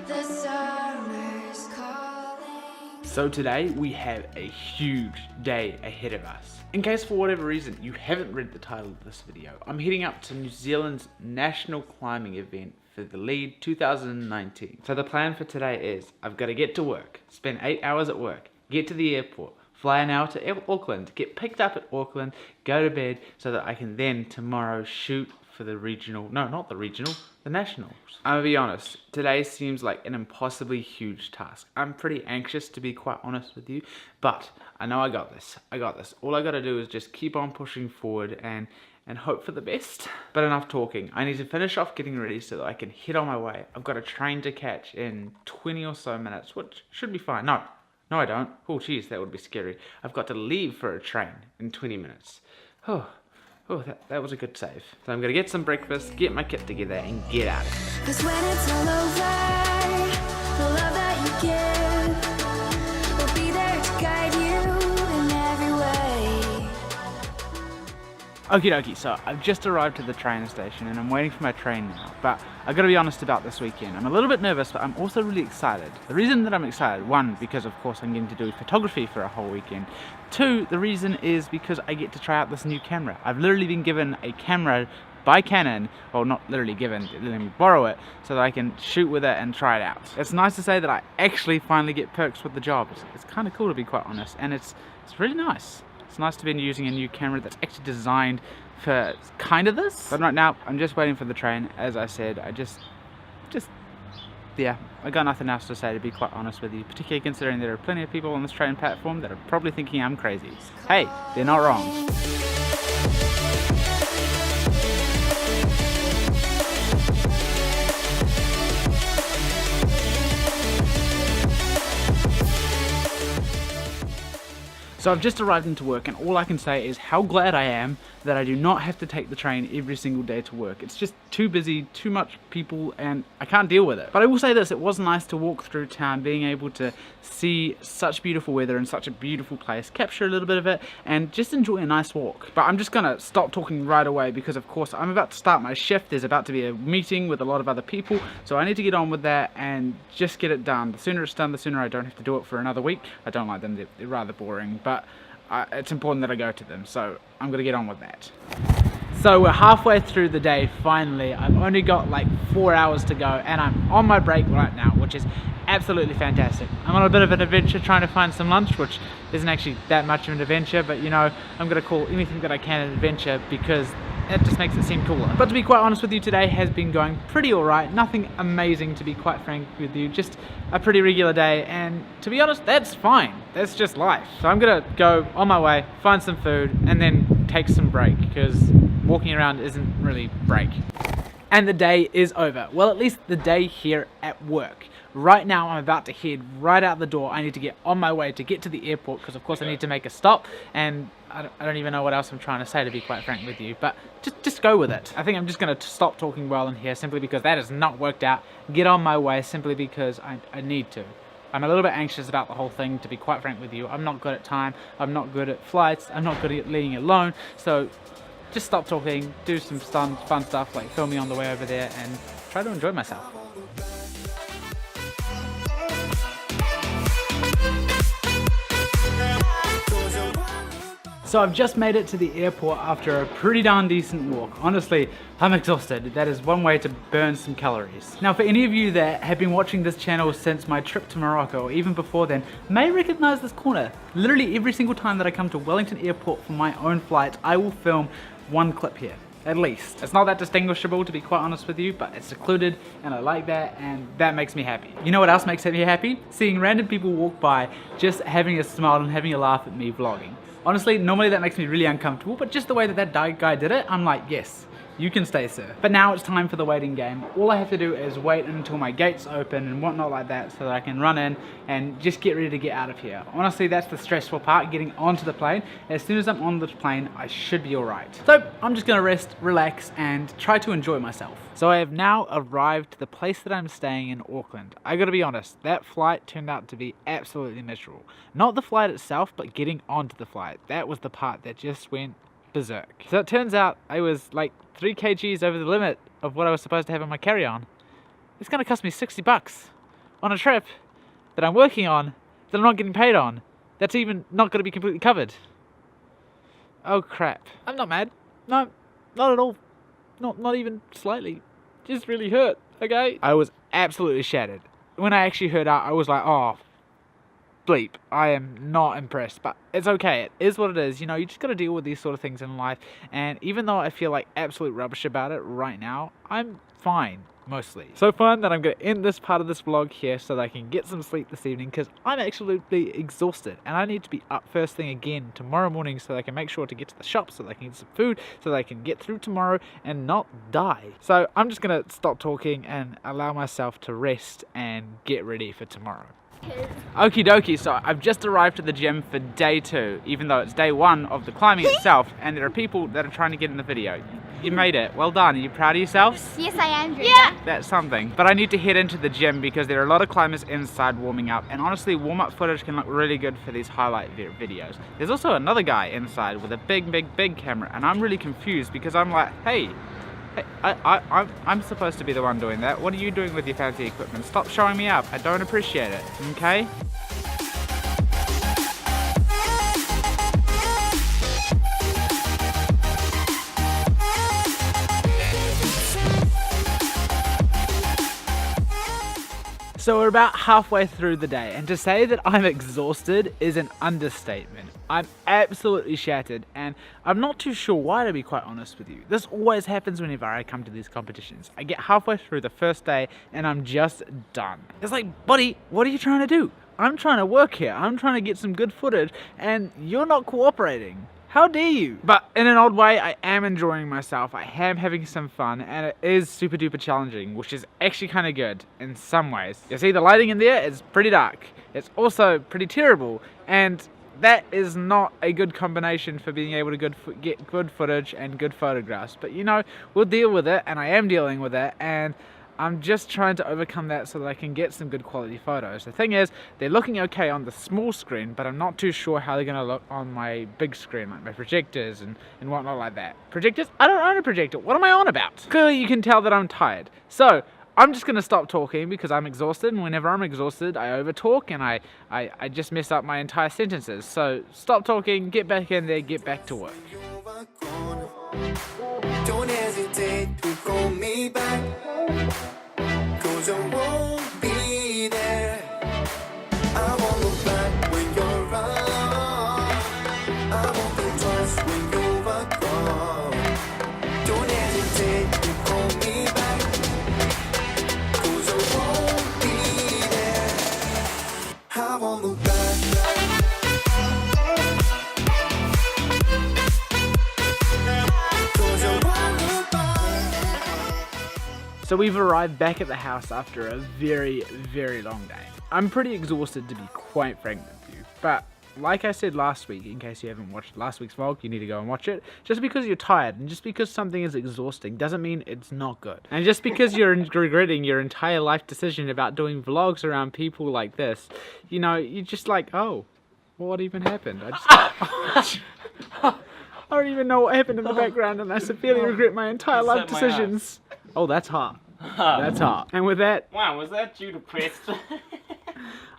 The summer's calling. So today we have a huge day ahead of us. In case for whatever reason you haven't read the title of this video, I'm heading up to New Zealand's national climbing event for the Lead 2019. So the plan for today is I've got to get to work, spend 8 hours at work, get to the airport, fly an hour to Auckland, get picked up at Auckland, go to bed so that I can then tomorrow shoot for the regional, no, not the regional, the nationals. I'm gonna be honest, today seems like an impossibly huge task. I'm pretty anxious, to be quite honest with you, but I know I got this. All I gotta do is just keep on pushing forward and hope for the best. But enough talking. I need to finish off getting ready so that I can head on my way. I've got a train to catch in 20 or so minutes, which should be fine. No, I don't. Oh, geez, that would be scary. I've got to leave for a train in 20 minutes. Oh, that was a good save. So I'm gonna get some breakfast, get my kit together, and get out of here. 'Cause when it's all over, the love that you give will be there to guide you in every way. Okie dokie, so I've just arrived at the train station and I'm waiting for my train now. But I've got to be honest about this weekend. I'm a little bit nervous, but I'm also really excited. The reason that I'm excited, one, because of course I'm getting to do photography for a whole weekend. Two, the reason is because I get to try out this new camera. I've literally been given a camera by Canon, well, not literally given, let me borrow it so that I can shoot with it and try it out. It's nice to say that I actually finally get perks with the job. It's kind of cool, to be quite honest, and it's really nice. It's nice to be using a new camera that's actually designed for kind of this. But right now, I'm just waiting for the train. As I said, yeah, I got nothing else to say, to be quite honest with you, particularly considering there are plenty of people on this train platform that are probably thinking I'm crazy. Hey, they're not wrong. So I've just arrived into work and all I can say is how glad I am that I do not have to take the train every single day to work. It's just too busy, too much people, and I can't deal with it. But I will say this, it was nice to walk through town, being able to see such beautiful weather and such a beautiful place, capture a little bit of it, and just enjoy a nice walk. But I'm just gonna stop talking right away because of course I'm about to start my shift. There's about to be a meeting with a lot of other people, so I need to get on with that and just get it done. The sooner it's done, the sooner I don't have to do it for another week. I don't like them, they're rather boring, but it's important that I go to them, so I'm gonna get on with that. So we're halfway through the day finally. I've only got like 4 hours to go and I'm on my break right now, which is absolutely fantastic. I'm on a bit of an adventure trying to find some lunch, which isn't actually that much of an adventure, but you know, I'm gonna call anything that I can an adventure because it just makes it seem cooler. But to be quite honest with you, today has been going pretty alright. Nothing amazing, to be quite frank with you, just a pretty regular day, and to be honest, that's fine. That's just life. So I'm gonna go on my way, find some food, and then take some break, because walking around isn't really break. And the day is over. Well, at least the day here at work. Right now I'm about to head right out the door. I need to get on my way to get to the airport because of course I need to make a stop, and I don't even know what else I'm trying to say, to be quite frank with you, but just go with it. I think I'm just going to stop talking well in here simply because that has not worked out. Get on my way simply because I need to. I'm a little bit anxious about the whole thing, to be quite frank with you. I'm not good at time, I'm not good at flights, I'm not good at leaving alone, so just stop talking, do some fun stuff like film me on the way over there and try to enjoy myself. So I've just made it to the airport after a pretty darn decent walk. Honestly, I'm exhausted. That is one way to burn some calories. Now for any of you that have been watching this channel since my trip to Morocco, or even before then, may recognize this corner. Literally every single time that I come to Wellington Airport for my own flight, I will film one clip here. At least. It's not that distinguishable, to be quite honest with you, but it's secluded and I like that, and that makes me happy. You know what else makes me happy? Seeing random people walk by, just having a smile and having a laugh at me vlogging. Honestly, normally that makes me really uncomfortable, but just the way that guy did it, I'm like, yes, you can stay, sir. But now it's time for the waiting game. All I have to do is wait until my gates open and whatnot like that so that I can run in and just get ready to get out of here. Honestly, that's the stressful part, getting onto the plane. As soon as I'm on the plane, I should be all right. So I'm just gonna rest, relax, and try to enjoy myself. So I have now arrived to the place that I'm staying in Auckland. I gotta be honest, that flight turned out to be absolutely miserable. Not the flight itself, but getting onto the flight. That was the part that just went berserk. So it turns out I was like 3 kgs over the limit of what I was supposed to have in my carry-on. It's gonna cost me 60 bucks. on a trip that I'm working on that I'm not getting paid on. That's even not going to be completely covered. Oh crap. I'm not mad. No, not at all. Not even slightly. Just really hurt, okay? I was absolutely shattered. When I actually heard out, I was like, oh, bleep. I am not impressed, but it's okay. It is what it is. You know, you just got to deal with these sort of things in life. And even though I feel like absolute rubbish about it right now, I'm fine. Mostly. So fun that I'm going to end this part of this vlog here so that I can get some sleep this evening, because I'm absolutely exhausted and I need to be up first thing again tomorrow morning so that I can make sure to get to the shop, so that I can get some food, so that I can get through tomorrow and not die. So I'm just going to stop talking and allow myself to rest and get ready for tomorrow. Okie dokie, so I've just arrived at the gym for day 2, even though it's day 1 of the climbing itself, and there are people that are trying to get in the video. You made it. Well done. Are you proud of yourself? Yes, I am. Yeah. That's something. But I need to head into the gym because there are a lot of climbers inside warming up, and honestly, warm-up footage can look really good for these highlight videos. There's also another guy inside with a big camera, and I'm really confused because I'm like, hey, I'm supposed to be the one doing that. What are you doing with your fancy equipment? Stop showing me up. I don't appreciate it. Okay? So we're about halfway through the day, and to say that I'm exhausted is an understatement. I'm absolutely shattered, and I'm not too sure why, to be quite honest with you. This always happens whenever I come to these competitions. I get halfway through the first day and I'm just done. It's like, buddy, what are you trying to do? I'm trying to work here. I'm trying to get some good footage and you're not cooperating. How dare you? But in an odd way, I am enjoying myself. I am having some fun, and it is super duper challenging, which is actually kind of good in some ways. You see, the lighting in there is pretty dark. It's also pretty terrible, and that is not a good combination for being able to get good footage and good photographs. But you know, we'll deal with it, and I am dealing with it, and I'm just trying to overcome that so that I can get some good quality photos. The thing is, they're looking okay on the small screen, but I'm not too sure how they're going to look on my big screen, like my projectors and whatnot like that. Projectors? I don't own a projector. What am I on about? Clearly you can tell that I'm tired. So I'm just going to stop talking because I'm exhausted, and whenever I'm exhausted, I overtalk and I just mess up my entire sentences. So stop talking, get back in there, get back to work. Don't hesitate to call me back, 'cause I won't be there. I won't look back when you're around. I won't think twice when you're gone. Don't hesitate to call me back, 'cause I won't be there. I won't look back. So we've arrived back at the house after a very long day. I'm pretty exhausted, to be quite frank with you, but like I said last week, in case you haven't watched last week's vlog, you need to go and watch it. Just because you're tired and just because something is exhausting doesn't mean it's not good. And just because you're regretting your entire life decision about doing vlogs around people like this, you know, you're just like, oh, what even happened? I don't even know what happened in the background, and I severely regret my entire life decisions. Oh, that's hot. That's hot. And with that... Wow, was that you depressed?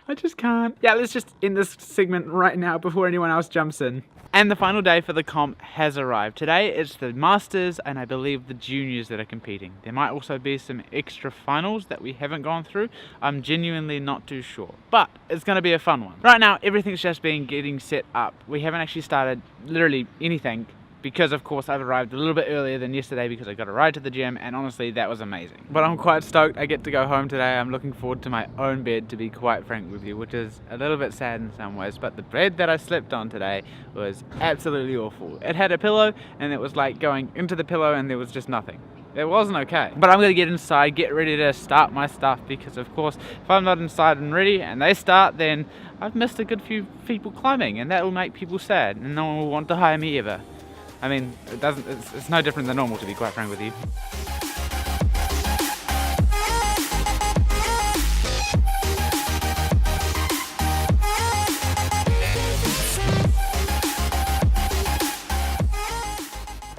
I just can't. Yeah, let's just end this segment right now before anyone else jumps in. And the final day for the comp has arrived. Today it's the Masters and I believe the Juniors that are competing. There might also be some extra finals that we haven't gone through. I'm genuinely not too sure. But it's going to be a fun one. Right now, everything's just been getting set up. We haven't actually started literally anything, because of course I've arrived a little bit earlier than yesterday because I got a ride to the gym, and honestly that was amazing. But I'm quite stoked I get to go home today. I'm looking forward to my own bed, to be quite frank with you, which is a little bit sad in some ways, but the bed that I slept on today was absolutely awful. It had a pillow and it was like going into the pillow and there was just nothing. It wasn't okay. But I'm going to get inside, get ready to start my stuff, because of course if I'm not inside and ready and they start, then I've missed a good few people climbing, and that will make people sad and no one will want to hire me ever. I mean, it's no different than normal, to be quite frank with you.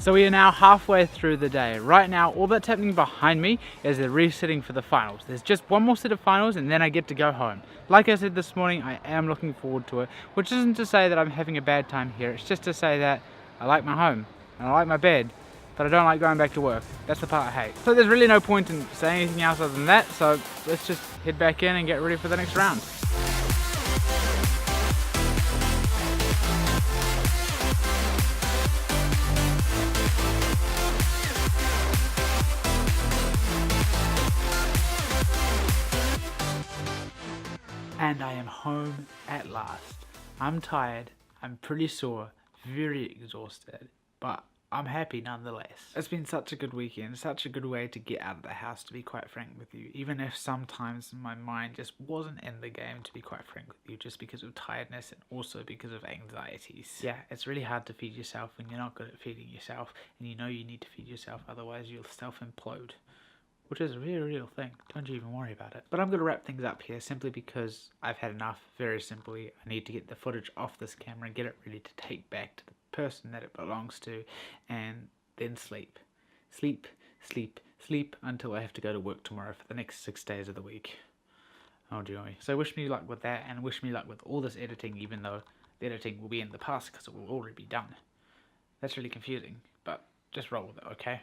So we are now halfway through the day. Right now, all that's happening behind me is the resetting for the finals. There's just one more set of finals and then I get to go home. Like I said this morning, I am looking forward to it, which isn't to say that I'm having a bad time here. It's just to say that I like my home and I like my bed, but I don't like going back to work. That's the part I hate. So there's really no point in saying anything else other than that, so let's just head back in and get ready for the next round. And I am home at last. I'm tired, I'm pretty sore, very exhausted, but I'm happy nonetheless. It's been such a good weekend, such a good way to get out of the house, to be quite frank with you, even if sometimes my mind just wasn't in the game, to be quite frank with you, just because of tiredness and also because of anxieties. Yeah, it's really hard to feed yourself when you're not good at feeding yourself, and you know you need to feed yourself, otherwise you'll self-implode. Which is a real thing. Don't you even worry about it. But I'm going to wrap things up here simply because I've had enough. Very simply, I need to get the footage off this camera and get it ready to take back to the person that it belongs to, and then sleep. Sleep, sleep, sleep until I have to go to work tomorrow for the next 6 days of the week. Oh dear. So wish me luck with that, and wish me luck with all this editing, even though the editing will be in the past because it will already be done. That's really confusing, but just roll with it, okay?